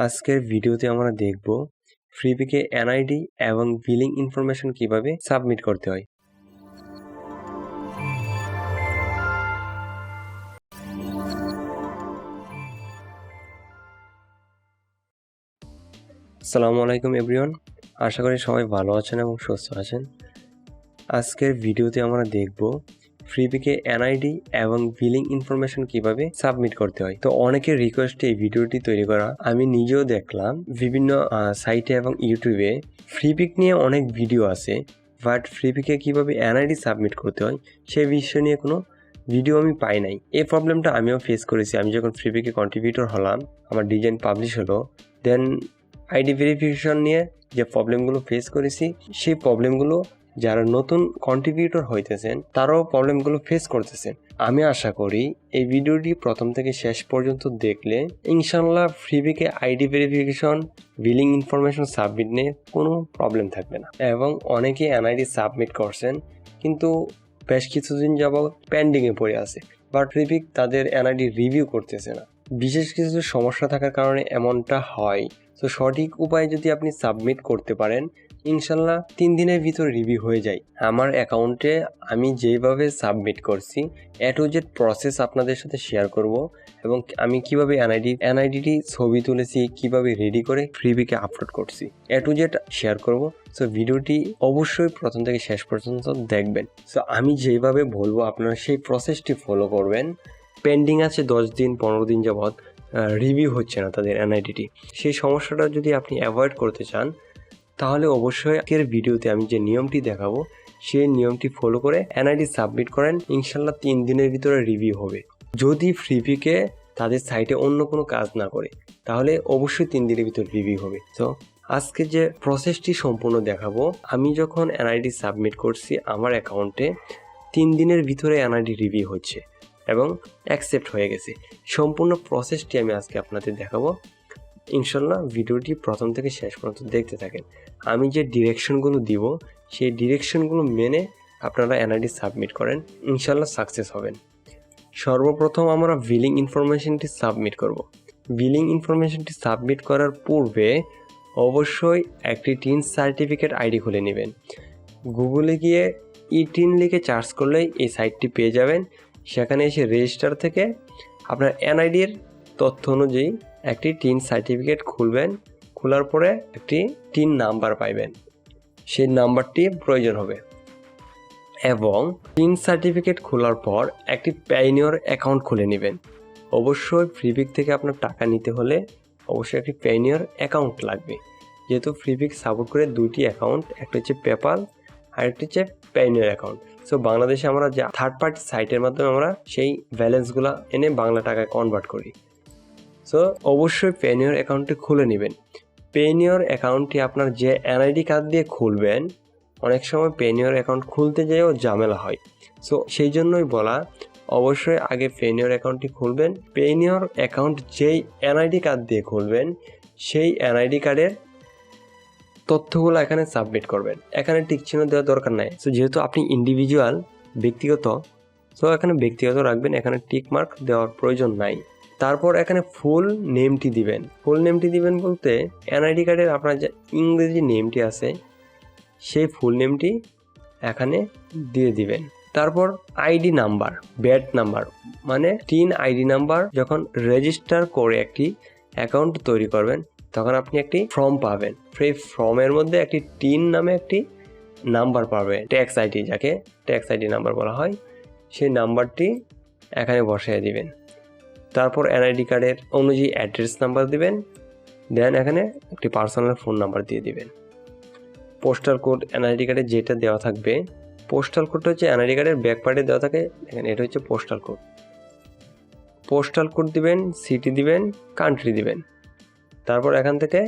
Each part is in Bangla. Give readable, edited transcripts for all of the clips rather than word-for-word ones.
আজকের ভিডিওতে আমরা দেখব ফ্রিপিকে এনআইডি এবং বিলিং ইনফরমেশন কিভাবে সাবমিট করতে হয়। আসসালামু আলাইকুম এভরিওয়ান, আশা করি সবাই ভালো আছেন এবং সুস্থ আছেন। আজকের ভিডিওতে আমরা দেখব ফ্রিপিকে এনআইডি এবং বিলিং ইনফরমেশন কিভাবে সাবমিট করতে হয়। তো অনেকের রিকোয়েস্টে এই ভিডিওটি তৈরি করা। আমি নিজেও দেখলাম বিভিন্ন সাইটে এবং ইউটিউবে ফ্রিপিক নিয়ে অনেক ভিডিও আছে, বাট ফ্রিপিকে কিভাবে এনআইডি সাবমিট করতে হয় সেই বিষয় নিয়ে কোনো ভিডিও আমি পাই নাই। এই প্রবলেমটা আমিও ফেস করেছি। আমি যখন ফ্রিপিকে কন্ট্রিবিউটর হলাম, আমার ডিজাইন পাবলিশ হলো, দেন আইডি ভেরিফিকেশন নিয়ে যে প্রবলেমগুলো ফেস করেছি, সেই প্রবলেমগুলো যারা নতুন কন্ট্রিবিউটর হইতেছেন তারাও প্রবলেমগুলো ফেস করতেছেন। আমি আশা করি এই ভিডিওটি প্রথম থেকে শেষ পর্যন্ত দেখলে ইনশাল্লাহ ফ্রিপিকে ID verification, billing information submit নিয়ে কোনো প্রবলেম থাকবে না। এবং অনেকে এনআইডি সাবমিট করছেন কিন্তু বেশ কিছুদিন যাবত পেন্ডিংয়ে পড়ে আছে, বাট ফ্রিপিক তাদের এনআইডি রিভিউ করতেছে না। বিশেষ কিছু সমস্যা থাকার কারণে এমনটা হয়। তো সঠিক উপায়ে যদি আপনি সাবমিট করতে পারেন, ইনশাল্লাহ 3 দিনের ভিতরে রিভিউ হয়ে যায়। আমার অ্যাকাউন্টে আমি যেভাবে সাবমিট করছি এ টু জেড প্রসেস আপনাদের সাথে শেয়ার করব, এবং আমি কিভাবে এনআইডিটি ছবি তুলেছি, কিভাবে রেডি করে ফ্রিপিকে আপলোড করছি, এ টু জেড শেয়ার করব। সো ভিডিওটি অবশ্যই প্রথম থেকে শেষ পর্যন্ত দেখবেন। সো আমি যেভাবে বলবো আপনারা সেই প্রসেসটি ফলো করবেন। পেন্ডিং আছে 10 দিন 15 দিন যাবৎ রিভিউ হচ্ছে না তাদের এনআইডিটি। সেই সমস্যাটা যদি আপনি অ্যাভয়েড করতে চান তাহলে অবশ্যই আজকের ভিডিওতে আমি যে নিয়মটি দেখাবো সেই নিয়মটি ফলো করে এনআইডি সাবমিট করেন, ইনশাল্লাহ 3 দিনের ভিতরে রিভিউ হবে। যদি ফ্রিপিকে তাদের সাইটে অন্য কোনো কাজ না করে তাহলে অবশ্যই 3 দিনের ভিতরে রিভিউ হবে। তো আজকে যে প্রসেসটি সম্পূর্ণ দেখাবো, আমি যখন এনআইডি সাবমিট করছি আমার অ্যাকাউন্টে 3 দিনের ভিতরে এনআইডি রিভিউ হচ্ছে এবং অ্যাকসেপ্ট হয়ে গেছে। সম্পূর্ণ প্রসেসটি আমি আজকে আপনাদের দেখাবো। ইনশাল্লাহ ভিডিওটি প্রথম থেকে শেষ পর্যন্ত দেখতে থাকেন। আমি যে ডিরেকশনগুলো দিব সেই ডিরেকশনগুলো মেনে আপনারা এনআইডি সাবমিট করেন, ইনশাল্লাহ সাকসেস হবেন। সর্বপ্রথম আমরা বিলিং ইনফরমেশনটি সাবমিট করব। বিলিং ইনফরমেশনটি সাবমিট করার পূর্বে অবশ্যই একটি টিন সার্টিফিকেট আইডি খুলে নেবেন। গুগলে গিয়ে টিন লিখে সার্চ করলেই এই সাইটটি পেয়ে যাবেন। সেখানে এসে রেজিস্টার থেকে আপনার এনআইডির তথ্য অনুযায়ী একটি টিন সার্টিফিকেট খুলবেন। খোলার পরে একটি টিন নাম্বার পাইবেন, সেই নাম্বারটি প্রয়োজন হবে। এবং টিন সার্টিফিকেট খোলার পর একটি পেইনিয়র অ্যাকাউন্ট খুলে নেবেন। অবশ্যই ফ্রিপিক থেকে আপনার টাকা নিতে হলে অবশ্যই একটি পেইনিয়র অ্যাকাউন্ট লাগবে, যেহেতু ফ্রিপিক সাপোর্ট করে 2টি অ্যাকাউন্ট, একটা হচ্ছে পেপাল আর একটা হচ্ছে পেইনিয়র অ্যাকাউন্ট। সো বাংলাদেশে আমরা যে থার্ড পার্টি সাইটের মাধ্যমে আমরা সেই ব্যালেন্সগুলো এনে বাংলা টাকায় কনভার্ট করি। সো অবশ্যই পেইনিয়র অ্যাকাউন্টটি খুলে নেবেন। পেইনিয়র অ্যাকাউন্টটি আপনার যে এনআইডি কার্ড দিয়ে খুলবেন, অনেক সময় পেইনিয়র অ্যাকাউন্ট খুলতে যেয়েও ঝামেলা হয়। সো সেই জন্যই বলা, অবশ্যই আগে পেইনিয়র অ্যাকাউন্টটি খুলবেন। পেইনিয়র অ্যাকাউন্ট যেই এনআইডি কার্ড দিয়ে খুলবেন সেই এনআইডি কার্ডের তথ্যগুলো এখানে সাবমিট করবেন। এখানে টিক চিহ্ন দেওয়ার দরকার নাই। সো যেহেতু আপনি ইন্ডিভিজুয়াল, ব্যক্তিগত, সো এখানে ব্যক্তিগত রাখবেন, এখানে টিক মার্ক দেওয়ার প্রয়োজন নাই। তারপর এখানে ফুল নেমটি দিবেন। ফুল নেমটি দিবেন বলতে এনআইডি কার্ডের আপনার যে ইংরেজি নেমটি আছে সেই ফুল নেমটি এখানে দিয়ে দিবেন। তারপর আইডি নাম্বার, ব্যাট নাম্বার মানে টিন আইডি নাম্বার। যখন রেজিস্টার করে একটি অ্যাকাউন্ট তৈরি করবেন তখন আপনি একটি ফর্ম পাবেন। সেই ফর্মের মধ্যে একটি টিন নামে একটি নাম্বার পাবেন, ট্যাক্স আইডি, যাকে ট্যাক্স আইডি নাম্বার বলা হয়। সেই নাম্বারটি এখানে বসিয়ে দিবেন। তারপর এনআইডি কার্ডের অনুযায়ী অ্যাড্রেস নাম্বার দিবেন। দেন এখানে একটি পার্সোনাল ফোন নাম্বার দিয়ে দিবেন। পোস্টাল কোড এনআইডি কার্ডে যেটা দেওয়া থাকবে, পোস্টাল কোডটা হচ্ছে এনআইডি কার্ডের ব্যাক পার্টে দেওয়া থাকে, এখানে এটা হচ্ছে পোস্টাল কোড। পোস্টাল কোড দিবেন, সিটি দিবেন, কান্ট্রি দিবেন। তারপর এখান থেকে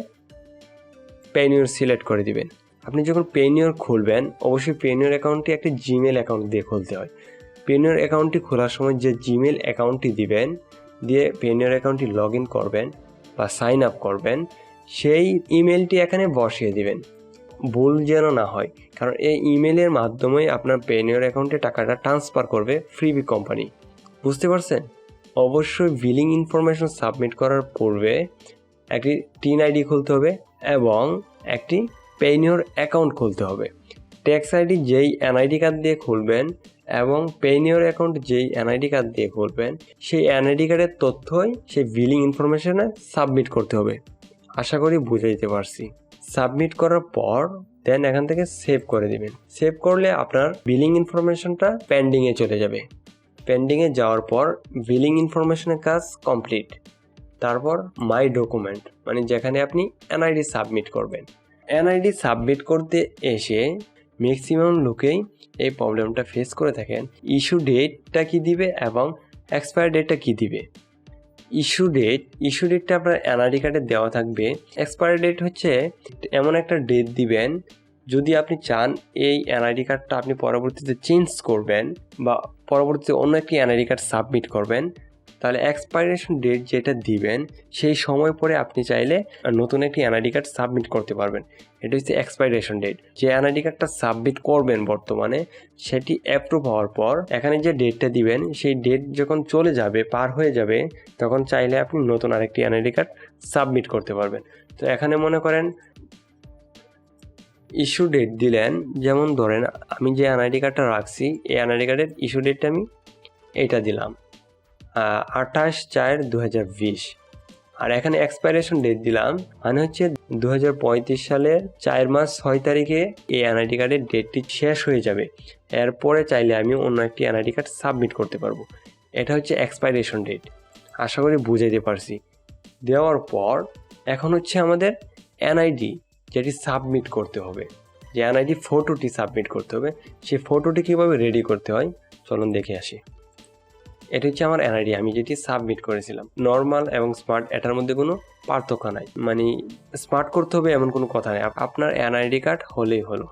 পেইনিয়র সিলেক্ট করে দিবেন। আপনি যখন পেইনিয়র খুলবেন অবশ্যই পেইনিয়র অ্যাকাউন্টটি একটি জিমেল অ্যাকাউন্ট দিয়ে খুলতে হয়। পেইনিয়র অ্যাকাউন্টটি খোলার সময় যে জিমেল অ্যাকাউন্টটি দিবেন, দিয়ে পেইনিয়র অ্যাকাউন্টটি লগ ইন করবেন বা সাইন আপ করবেন, সেই ইমেলটি এখানে বসিয়ে দিবেন। ভুল যেন না হয়, কারণ এই ইমেলের মাধ্যমেই আপনার পেইনিয়র অ্যাকাউন্টে টাকাটা ট্রান্সফার করবে ফ্রিপিক কোম্পানি। বুঝতে পারছেন? অবশ্যই বিলিং ইনফরমেশন সাবমিট করার পূর্বে একটি টিন আইডি খুলতে হবে এবং একটি পেইনিওর অ্যাকাউন্ট খুলতে হবে। ট্যাক্স আইডি যেই এনআইডি কার্ড দিয়ে খুলবেন এবং পেইনিওর অ্যাকাউন্ট যেই এনআইডি কার্ড দিয়ে খুলবেন সেই এনআইডি কার্ডের তথ্যই সেই বিলিং ইনফরমেশনে সাবমিট করতে হবে। আশা করি বুঝাইতে পারছি। সাবমিট করার পর দেন এখান থেকে সেভ করে দিবেন। সেভ করলে আপনার বিলিং ইনফরমেশনটা পেন্ডিংয়ে চলে যাবে। পেন্ডিংয়ে যাওয়ার পর বিলিং ইনফরমেশনের কাজ কমপ্লিট। তারপর মাই ডকুমেন্ট মানে যেখানে আপনি এনআইডি সাবমিট করবেন। এনআইডি সাবমিট করতে এসে ম্যাক্সিমাম লোকেই এই প্রবলেমটা ফেস করে থাকেন। ইস্যু ডেটটা কি দিবে এবং এক্সপায়ার ডেটটা কি দিবে। ইস্যু ডেটটা আপনার এনআইডি কার্ডে দেওয়া থাকবে। এক্সপায়ার ডেট হচ্ছে এমন একটা ডেট দিবেন যদি আপনি চান এই এনআইডি কার্ডটা আপনি পরবর্তীতে চেঞ্জ করবেন বা পরবর্তীতে অন্য একটি এনআইডি কার্ড সাবমিট করবেন, তাহলে এক্সপাইরেশন ডেট যেটা দিবেন সেই সময় পরে আপনি চাইলে নতুন একটি এনআইডি কার্ড সাবমিট করতে পারবেন। এটা হচ্ছে এক্সপাইরেশন ডেট। যে এনআইডি কার্ডটা সাবমিট করবেন বর্তমানে সেটি অ্যাপ্রুভ হওয়ার পর এখানে যে ডেটটা দিবেন সেই ডেট যখন চলে যাবে, পার হয়ে যাবে, তখন চাইলে আপনি নতুন আরেকটি এনআইডি কার্ড সাবমিট করতে পারবেন। তো এখানে মনে করেন ইস্যু ডেট দিলেন, যেমন ধরেন আমি যে এনআইডি কার্ডটা রাখছি এই এনআইডি কার্ডের ইস্যু ডেটটা আমি এইটা দিলাম 28/4/2020 আর এখানে এক্সপাইরেশন ডেট দিলাম মানে হচ্ছে 2035 সালের 4 মাস 6 তারিখে এই এনআইডি কার্ডের ডেটটি শেষ হয়ে যাবে। এরপরে চাইলে আমি অন্য একটি এনআইডি কার্ড সাবমিট করতে পারবো। এটা হচ্ছে এক্সপাইরেশন ডেট। আশা করি বুঝাইতে পারছি। দেওয়ার পর এখন হচ্ছে আমাদের এনআইডি যেটি সাবমিট করতে হবে, যে এনআইডি ফটোটি সাবমিট করতে হবে, সেই ফটোটি কীভাবে রেডি করতে হয় চলুন দেখে আসি। এটা হচ্ছে আমার এনআইডি আমি যেটি সাবমিট করেছিলাম। নর্মাল এবং স্মার্ট এটার মধ্যে কোনো পার্থক্য নাই, মানে স্মার্ট করতে হবে এমন কোনো কথা নেই, আপনার এনআইডি কার্ড হলেই হলো।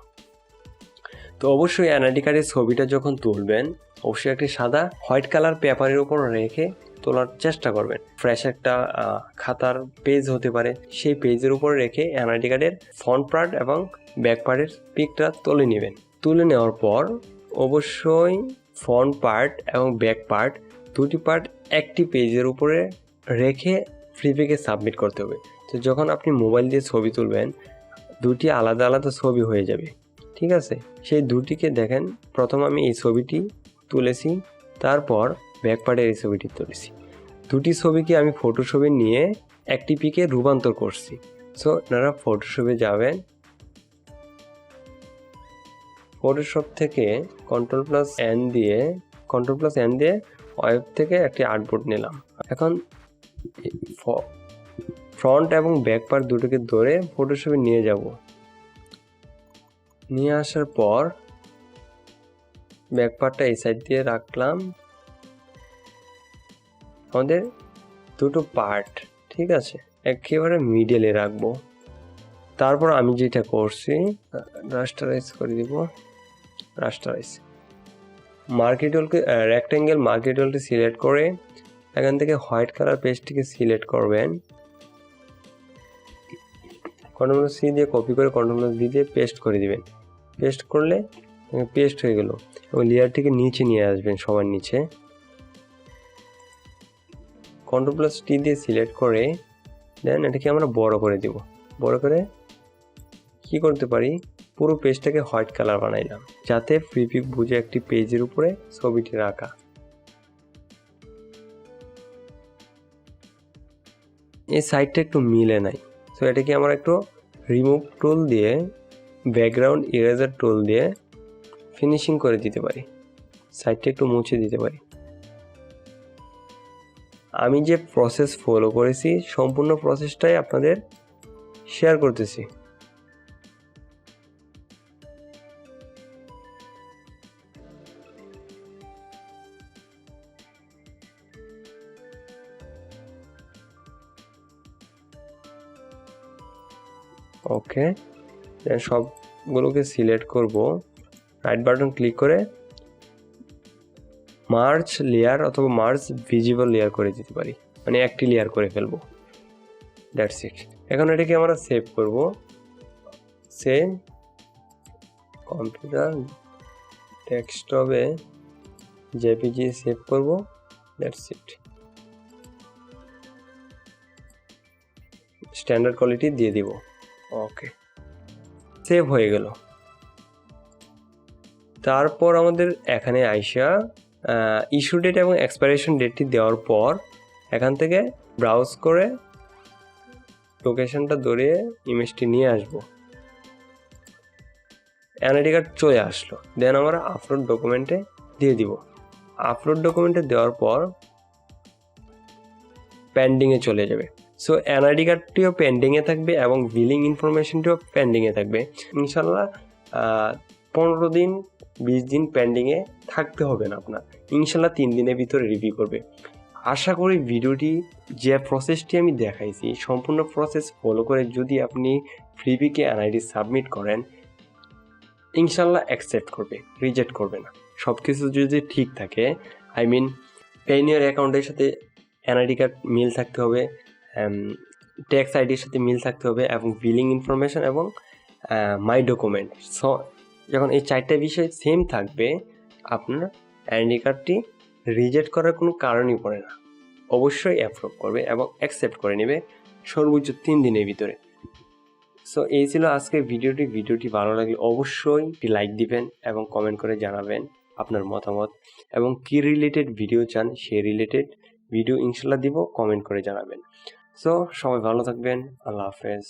তো অবশ্যই এনআইডি কার্ডের ছবিটা যখন তুলবেন অবশ্যই একটি সাদা হোয়াইট কালার পেপারের উপর রেখে তোলার চেষ্টা করবেন। ফ্রেশ একটা খাতার পেজ হতে পারে, সেই পেজের উপর রেখে এনআইডি কার্ডের ফ্রন্ট পার্ট এবং ব্যাক পার্টের পিকটা তুলে নেবেন। তুলে নেওয়ার পর অবশ্যই ফ্রন্ট পার্ট এবং ব্যাক পার্ট দুটি পার্ট একটি পেজের উপরে রেখে ফ্রিপিকে সাবমিট করতে হবে। তো যখন আপনি মোবাইল দিয়ে ছবি তুলবেন দুটি আলাদা আলাদা ছবি হয়ে যাবে, ঠিক আছে? সেই দুটিকে দেখেন, প্রথম আমি এই ছবিটি তুলেছি, তারপর ব্যাক পার্টের এই ছবিটি তুলেছি। দুটি ছবিকে আমি ফটোশপে নিয়ে একটি পিকে রূপান্তর করছি। সো আপনারা ফটোশপে যাবেন, ফটোশপ থেকে Ctrl+N দিয়ে ওয়েব থেকে একটি আর্টবোর্ড নিলাম। এখন ফ্রন্ট এবং ব্যাক পার্ট দুটোকে ধরে ফটোশপে নিয়ে যাব। নিয়ে আসার পর ব্যাক পার্টটা এই সাইড দিয়ে রাখলাম। আমাদের দুটো পার্ট, ঠিক আছে, একেবারে মিডলে রাখবো। তারপর আমি যেটা করছি রাস্টারাইজ করে দিব। রাস্টারাইজ মার্কেটলকে রেক্টেঙ্গেল মার্কেটলটি সিলেক্ট করে এখান থেকে হোয়াইট কালার পেজটিকে সিলেক্ট করবেন। Ctrl+C দিয়ে কপি করে Ctrl+V দিয়ে পেস্ট করে দিবেন। পেস্ট করলে পেস্ট হয়ে গেল এবং লেয়ারটিকে নিচে নিয়ে আসবেন, সবার নিচে। Ctrl+T দিয়ে সিলেক্ট করে দেন এটাকে আমরা বড় করে দিব। বড় করে কি করতে পারি, পুরো পেজটাকে হোয়াইট কালার বানাইলাম যাতে ফ্রিপিক বুঝে একটি পেজের উপরে ছবিটি রাখা। এই সাইডটা একটু মিলে নাই, তো এটাকে আমরা একটু রিমুভ টুল দিয়ে ব্যাকগ্রাউন্ড ইরেজার টুল দিয়ে ফিনিশিং করে দিতে পারি, সাইডটা একটু মুছে দিতে পারি। আমি যে প্রসেস ফলো করেছি সম্পূর্ণ প্রসেসটাই আপনাদের শেয়ার করতেছি। ওকে, সবগুলোকে সিলেক্ট করব, রাইট বাটন ক্লিক করে মার্জ লেয়ার অথবা মার্জ ভিজিবল লেয়ার করে দিতে পারি, মানে একটি লেয়ার করে ফেলবো। That's it. এখন এটাকে আমরা সেভ করব। সেভ কম্পিউটার ডেস্কটপে জেপিজি সেভ করব। That's it. স্ট্যান্ডার্ড কোয়ালিটি দিয়ে দিব। ওকে, সেভ হয়ে গেল। তারপর আমাদের এখানে আইসা ইস্যু ডেট এবং এক্সপায়ারেশন ডেটটি দেওয়ার পর এখান থেকে ব্রাউজ করে লোকেশনটা ধরে ইমেজটি নিয়ে আসবো। এনআইডি কার্ড চলে আসলো, দেন আমরা আপলোড ডকুমেন্টে দিয়ে দিব। আপলোড ডকুমেন্টে দেওয়ার পর পেন্ডিংয়ে চলে যাবে। সো এনআইডি কার্ডটিও পেন্ডিংয়ে থাকবে এবং বিলিং ইনফরমেশনটিও পেন্ডিংয়ে থাকবে। ইনশাল্লাহ 15 দিন 20 দিন পেন্ডিংয়ে থাকতে হবে না আপনার, ইনশাল্লাহ 3 দিনের ভিতরে রিভিউ করবে। আশা করি ভিডিওটি যে প্রসেসটি আমি দেখাইছি সম্পূর্ণ প্রসেস ফলো করে যদি আপনি ফ্রিপিকে এনআইডি সাবমিট করেন, ইনশাল্লাহ অ্যাকসেপ্ট করবে, রিজেক্ট করবে না। সব কিছু যদি ঠিক থাকে, আই মিন পেনিয়ার অ্যাকাউন্টের সাথে এনআইডি কার্ড মিল থাকতে হবে, ট্যাক্স আইডির সাথে মিল থাকতে হবে এবং বিলিং ইনফরমেশন এবং মাই ডকুমেন্ট। সো যখন এই 4টা বিষয় সেম থাকবে, আপনার এনআইডি কার্ডটি রিজেক্ট করার কোনো কারণই পড়ে না। অবশ্যই অ্যাপ্রুভ করবে এবং অ্যাকসেপ্ট করে নেবে সর্বোচ্চ 3 দিনের ভিতরে। সো এই ছিল আজকের ভিডিওটি ভালো লাগলে অবশ্যই একটি লাইক দিবেন এবং কমেন্ট করে জানাবেন আপনার মতামত এবং কি রিলেটেড ভিডিও চান সেই রিলেটেড ভিডিও ইনশাল্লাহ দিব, কমেন্ট করে জানাবেন। সো সবাই ভালো থাকবেন, আল্লাহ হাফেজ।